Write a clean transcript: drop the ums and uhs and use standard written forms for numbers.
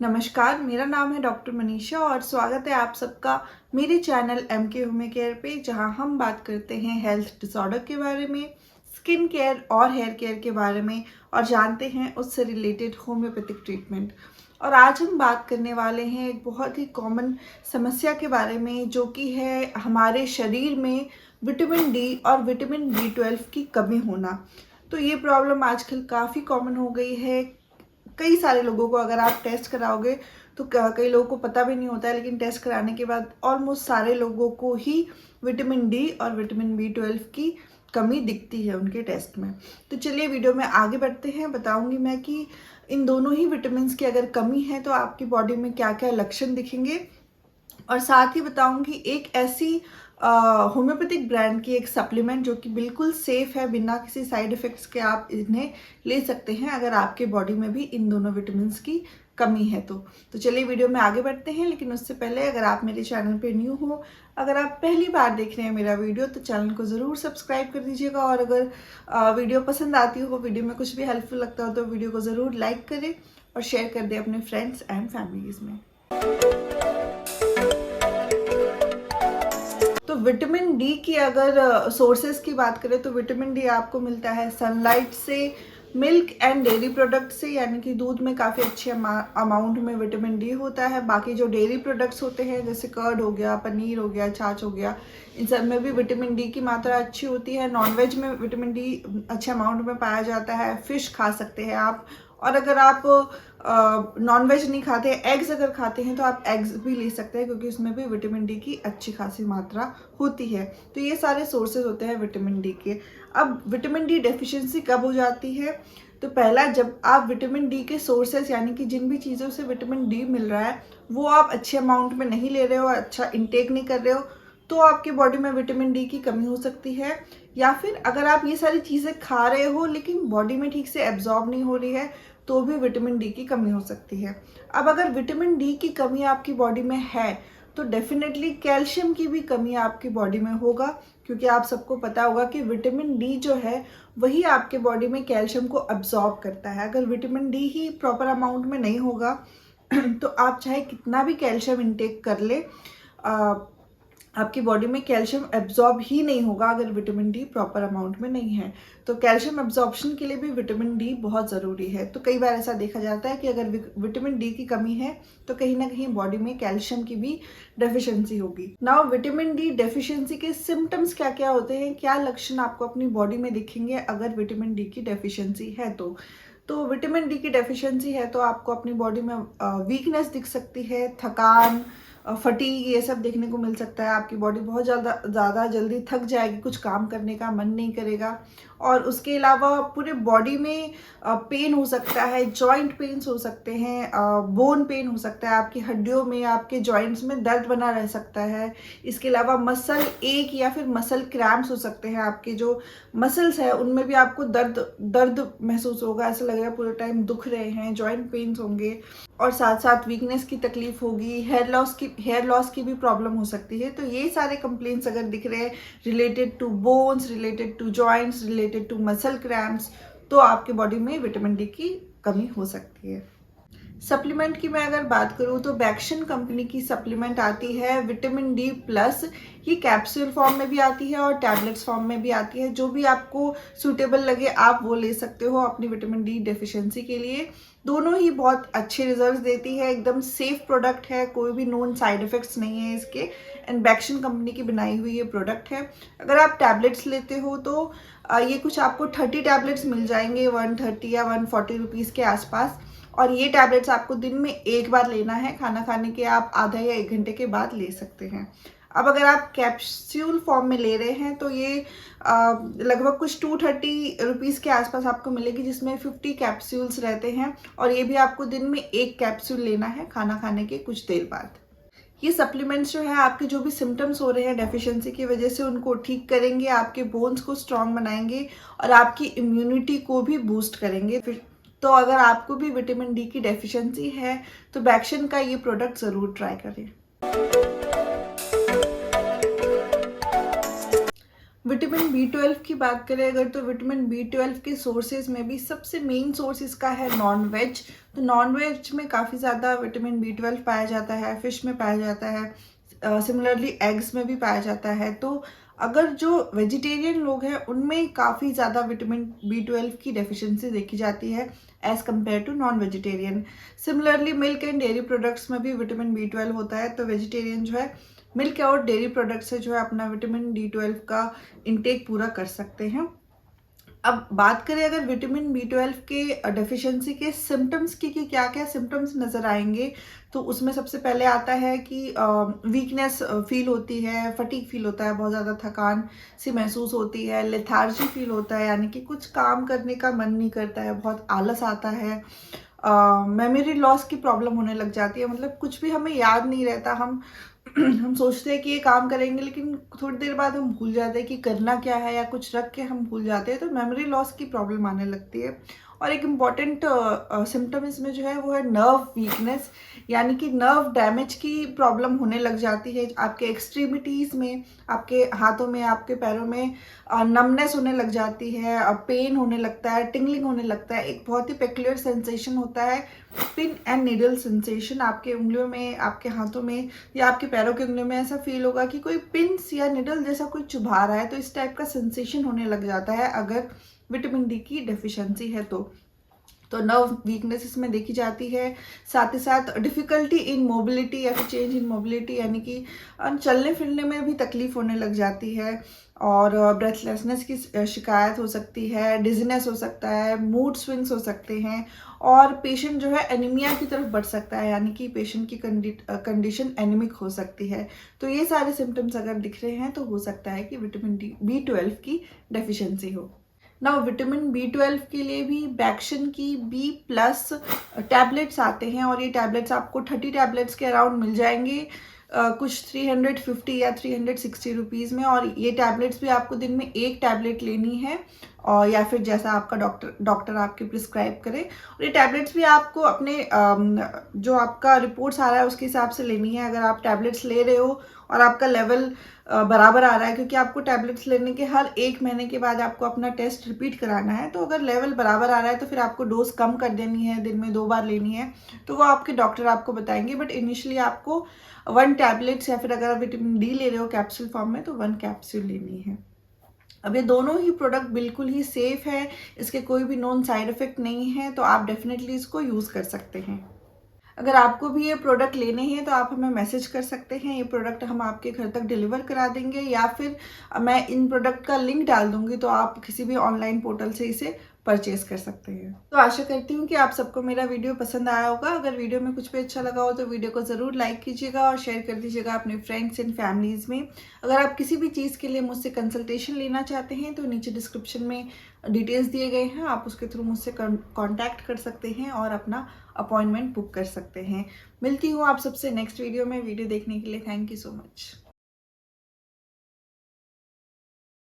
नमस्कार, मेरा नाम है डॉक्टर मनीषा और स्वागत है आप सबका मेरे चैनल एमके होम केयर पे, जहां हम बात करते हैं हेल्थ डिसऑर्डर के बारे में, स्किन केयर और हेयर केयर के बारे में और जानते हैं उससे रिलेटेड होम्योपैथिक ट्रीटमेंट। और आज हम बात करने वाले हैं एक बहुत ही कॉमन समस्या के बारे में, जो कि है हमारे शरीर में विटामिन डी और विटामिन B12 की कमी होना। तो ये प्रॉब्लम आजकल काफ़ी कॉमन हो गई है। कई सारे लोगों को अगर आप टेस्ट कराओगे तो कई लोगों को पता भी नहीं होता है, लेकिन टेस्ट कराने के बाद ऑलमोस्ट सारे लोगों को ही विटामिन डी और विटामिन B12 की कमी दिखती है उनके टेस्ट में। तो चलिए वीडियो में आगे बढ़ते हैं। बताऊंगी मैं कि इन दोनों ही विटामिन्स की अगर कमी है तो आपकी बॉडी में क्या क्या लक्षण दिखेंगे, और साथ ही बताऊंगी एक ऐसी होम्योपैथिक ब्रांड की एक सप्लीमेंट जो कि बिल्कुल सेफ है, बिना किसी साइड इफ़ेक्ट्स के आप इन्हें ले सकते हैं अगर आपके बॉडी में भी इन दोनों विटामिन्स की कमी है। तो चलिए वीडियो में आगे बढ़ते हैं। लेकिन उससे पहले अगर आप मेरे चैनल पे न्यू हो, अगर आप पहली बार देख रहे हैं मेरा वीडियो, तो चैनल को ज़रूर सब्सक्राइब कर दीजिएगा। और अगर वीडियो पसंद आती हो, वीडियो में कुछ भी हेल्पफुल लगता हो, तो वीडियो को ज़रूर लाइक करें और शेयर कर दें अपने फ्रेंड्स एंड फैमिलीज़ में। तो विटामिन डी की अगर सोर्सेज की बात करें तो विटामिन डी आपको मिलता है सनलाइट से, मिल्क एंड डेयरी प्रोडक्ट से, यानी कि दूध में काफ़ी अच्छे अमाउंट में विटामिन डी होता है। बाकी जो डेयरी प्रोडक्ट्स होते हैं जैसे कर्ड हो गया, पनीर हो गया, छाछ हो गया, इन सब में भी विटामिन डी की मात्रा अच्छी होती है। नॉनवेज में विटामिन डी अच्छे अमाउंट में पाया जाता है। फिश खा सकते हैं आप, और अगर आप नॉनवेज नहीं खाते, एग्स अगर खाते हैं तो आप एग्स भी ले सकते हैं, क्योंकि उसमें भी विटामिन डी की अच्छी खासी मात्रा होती है। तो ये सारे सोर्सेज होते हैं विटामिन डी के। अब विटामिन डी डेफिशिएंसी कब हो जाती है? तो पहला, जब आप विटामिन डी के सोर्सेज यानी कि जिन भी चीज़ों से विटामिन डी मिल रहा है वो आप अच्छे अमाउंट में नहीं ले रहे हो, अच्छा इंटेक नहीं कर रहे हो, तो आपकी बॉडी में विटामिन डी की कमी हो सकती है। या फिर अगर आप ये सारी चीज़ें खा रहे हो लेकिन बॉडी में ठीक से एब्जॉर्ब नहीं हो रही है, तो भी विटामिन डी की कमी हो सकती है। अब अगर विटामिन डी की कमी आपकी बॉडी में है तो डेफिनेटली कैल्शियम की भी कमी आपकी बॉडी में होगा, क्योंकि आप सबको पता होगा कि विटामिन डी जो है वही आपके बॉडी में कैल्शियम को अब्जॉर्ब करता है। अगर विटामिन डी ही प्रॉपर अमाउंट में नहीं होगा तो आप चाहे कितना भी कैल्शियम इंटेक कर ले, आपकी बॉडी में कैल्शियम एब्जॉर्ब ही नहीं होगा अगर विटामिन डी प्रॉपर अमाउंट में नहीं है। तो कैल्शियम एब्जॉर्प्शन के लिए भी विटामिन डी बहुत ज़रूरी है। तो कई बार ऐसा देखा जाता है कि अगर विटामिन डी की कमी है तो कहीं ना कहीं बॉडी में कैल्शियम की भी डेफिशिएंसी होगी। नाउ विटामिन डी डेफिशिएंसी के सिम्टम्स क्या क्या होते हैं, क्या लक्षण आपको अपनी बॉडी में दिखेंगे अगर विटामिन डी की डेफिशिएंसी है तो विटामिन डी की डेफिशिएंसी है तो आपको अपनी बॉडी में वीकनेस दिख सकती है, थकान, फटीग, ये सब देखने को मिल सकता है। आपकी बॉडी बहुत ज़्यादा जल्दी थक जाएगी, कुछ काम करने का मन नहीं करेगा। और उसके अलावा पूरे बॉडी में पेन हो सकता है, जॉइंट पेन्स हो सकते हैं, बोन पेन हो सकता है, आपकी हड्डियों में, आपके जॉइंट्स में दर्द बना रह सकता है। इसके अलावा मसल एक या फिर मसल क्रैम्प्स हो सकते हैं, आपके जो मसल्स है उनमें भी आपको दर्द महसूस होगा, ऐसा लगेगा पूरे टाइम दुख रहे हैं, जॉइंट पेन्स होंगे, और साथ साथ वीकनेस की तकलीफ होगी, हेयर लॉस की भी प्रॉब्लम हो सकती है। तो ये सारे कंप्लेंट्स अगर दिख रहे हैं related to bones, related to joints, related to muscle cramps, तो आपके बॉडी में विटामिन डी की कमी हो सकती है। सप्लीमेंट की मैं अगर बात करूँ तो बैक्शन कंपनी की सप्लीमेंट आती है विटामिन डी प्लस। ये कैप्सूल फॉर्म में भी आती है और टैबलेट्स फॉर्म में भी आती है। जो भी आपको सूटेबल लगे आप वो ले सकते हो अपनी विटामिन डी डेफिशिएंसी के लिए। दोनों ही बहुत अच्छे रिजल्ट्स देती है, एकदम सेफ प्रोडक्ट है, कोई भी नोन साइड इफेक्ट्स नहीं है इसके। एंड बैक्शन कंपनी की बनाई हुई ये प्रोडक्ट है। अगर आप टैबलेट्स लेते हो तो ये कुछ आपको 30 टैबलेट्स मिल जाएंगे 130 या 140 रुपीज़ के आसपास। और ये टैबलेट्स आपको दिन में एक बार लेना है, खाना खाने के आप आधा या 1 घंटे के बाद ले सकते हैं। अब अगर आप कैप्सूल फॉर्म में ले रहे हैं तो ये लगभग कुछ 230 रुपीज़ के आसपास आपको मिलेगी, जिसमें 50 कैप्सूल्स रहते हैं, और ये भी आपको दिन में 1 कैप्सूल लेना है खाना खाने के कुछ देर बाद। ये सप्लीमेंट्स जो है आपके जो भी सिम्टम्स हो रहे हैं डेफिशिएंसी की वजह से उनको ठीक करेंगे, आपके बोन्स को स्ट्रॉन्ग बनाएंगे और आपकी इम्यूनिटी को भी बूस्ट करेंगे। तो अगर आपको भी विटामिन डी की डेफिशिएंसी है तो बैक्शन का ये प्रोडक्ट ज़रूर ट्राई करें। विटामिन B12 की बात करें अगर, तो विटामिन B12 के सोर्सेज में भी सबसे मेन सोर्स इसका है नॉन वेज। तो नॉन वेज में काफ़ी ज़्यादा विटामिन B12 पाया जाता है, फिश में पाया जाता है, सिमिलरली एग्स में भी पाया जाता है। तो अगर जो वेजिटेरियन लोग हैं उनमें काफ़ी ज़्यादा विटामिन B12 की डेफिशिएंसी देखी जाती है as compare to non vegetarian. Similarly milk and dairy products में भी विटामिन B12 होता है। तो वेजिटेरियन जो है मिल्क और डेयरी प्रोडक्ट से जो है अपना विटामिन D12 का इंटेक पूरा कर सकते हैं। अब बात करें अगर विटामिन B12 के डेफिशिएंसी के सिम्टम्स की कि क्या क्या सिम्टम्स नज़र आएंगे, तो उसमें सबसे पहले आता है कि वीकनेस फील होती है, फटीग फील होता है, बहुत ज़्यादा थकान सी महसूस होती है, लेथार्जी फील होता है, यानी कि कुछ काम करने का मन नहीं करता है, बहुत आलस आता है, मेमोरी लॉस की प्रॉब्लम होने लग जाती है, मतलब कुछ भी हमें याद नहीं रहता। हम सोचते हैं कि ये काम करेंगे लेकिन थोड़ी देर बाद हम भूल जाते हैं कि करना क्या है, या कुछ रख के हम भूल जाते हैं, तो मेमोरी लॉस की प्रॉब्लम आने लगती है। और एक इम्पॉर्टेंट सिम्टम इसमें जो है वो है नर्व वीकनेस, यानी कि नर्व डैमेज की प्रॉब्लम होने लग जाती है आपके एक्सट्रीमिटीज़ में, आपके हाथों में, आपके पैरों में नमनेस होने लग जाती है, पेन होने लगता है, टिंगलिंग होने लगता है, एक बहुत ही पेक्युलर सेंसेशन होता है, पिन एंड नीडल सेंसेशन। आपके उंगलियों में, आपके हाथों में या आपके पैरों की उंगलियों में ऐसा फील होगा कि कोई पिंस या निडल जैसा कोई चुभा रहा है। तो इस टाइप का सेंसेशन होने लग जाता है अगर विटामिन डी की डेफिशिएंसी है तो नर्व वीकनेस इसमें देखी जाती है। साथ ही साथ डिफ़िकल्टी इन मोबिलिटी या फिर चेंज इन मोबिलिटी, यानी कि चलने फिरने में भी तकलीफ होने लग जाती है, और ब्रेथलेसनेस की शिकायत हो सकती है, डिजीनेस हो सकता है, मूड स्विंग्स हो सकते हैं, और पेशेंट जो है एनीमिया की तरफ बढ़ सकता है, यानी कि पेशेंट की कंडीशन एनीमिक हो सकती है। तो ये सारे सिम्टम्स अगर दिख रहे हैं तो हो सकता है कि विटामिन B12 की डेफिशिएंसी हो। ना विटामिन B12 के लिए भी बैक्शन की B+ टैबलेट्स आते हैं, और ये टैबलेट्स आपको 30 टैबलेट्स के अराउंड मिल जाएंगे, कुछ 350 या 360 रुपीज़ में। और ये टैबलेट्स भी आपको दिन में एक टैबलेट लेनी है, और या फिर जैसा आपका डॉक्टर आपके प्रिस्क्राइब करे। और ये टैबलेट्स भी आपको अपने जो आपका रिपोर्ट्स आ रहा है उसके हिसाब से लेनी है। अगर आप टैबलेट्स ले रहे हो और आपका लेवल बराबर आ रहा है, क्योंकि आपको टैबलेट्स लेने के हर 1 महीने के बाद आपको अपना टेस्ट रिपीट कराना है, तो अगर लेवल बराबर आ रहा है तो फिर आपको डोज कम कर देनी है, दिन में 2 बार लेनी है, तो वो आपके डॉक्टर आपको बताएंगे। बट इनिशियली आपको 1 टैबलेट्स, या फिर अगर आप विटामिन डी ले रहे हो कैप्सूल फॉर्म में, तो 1 कैप्सूल लेनी है। अब ये दोनों ही प्रोडक्ट बिल्कुल ही सेफ है, इसके कोई भी नॉन साइड इफेक्ट नहीं है, तो आप डेफिनेटली इसको यूज़ कर सकते हैं। अगर आपको भी ये प्रोडक्ट लेने हैं तो आप हमें मैसेज कर सकते हैं, ये प्रोडक्ट हम आपके घर तक डिलीवर करा देंगे, या फिर मैं इन प्रोडक्ट का लिंक डाल दूंगी, तो आप किसी भी ऑनलाइन पोर्टल से इसे परचेज कर सकते हैं। तो आशा करती हूँ कि आप सबको मेरा वीडियो पसंद आया होगा। अगर वीडियो में कुछ भी अच्छा लगा हो तो वीडियो को ज़रूर लाइक कीजिएगा और शेयर कर दीजिएगा अपने फ्रेंड्स एंड फैमिलीज़ में। अगर आप किसी भी चीज़ के लिए मुझसे कंसल्टेशन लेना चाहते हैं तो नीचे डिस्क्रिप्शन में डिटेल्स दिए गए हैं, आप उसके थ्रू मुझसे कॉन्टैक्ट कर सकते हैं और अपना अपॉइंटमेंट बुक कर सकते हैं। मिलती हूँ आप सबसे नेक्स्ट वीडियो में। वीडियो देखने के लिए थैंक यू सो मच।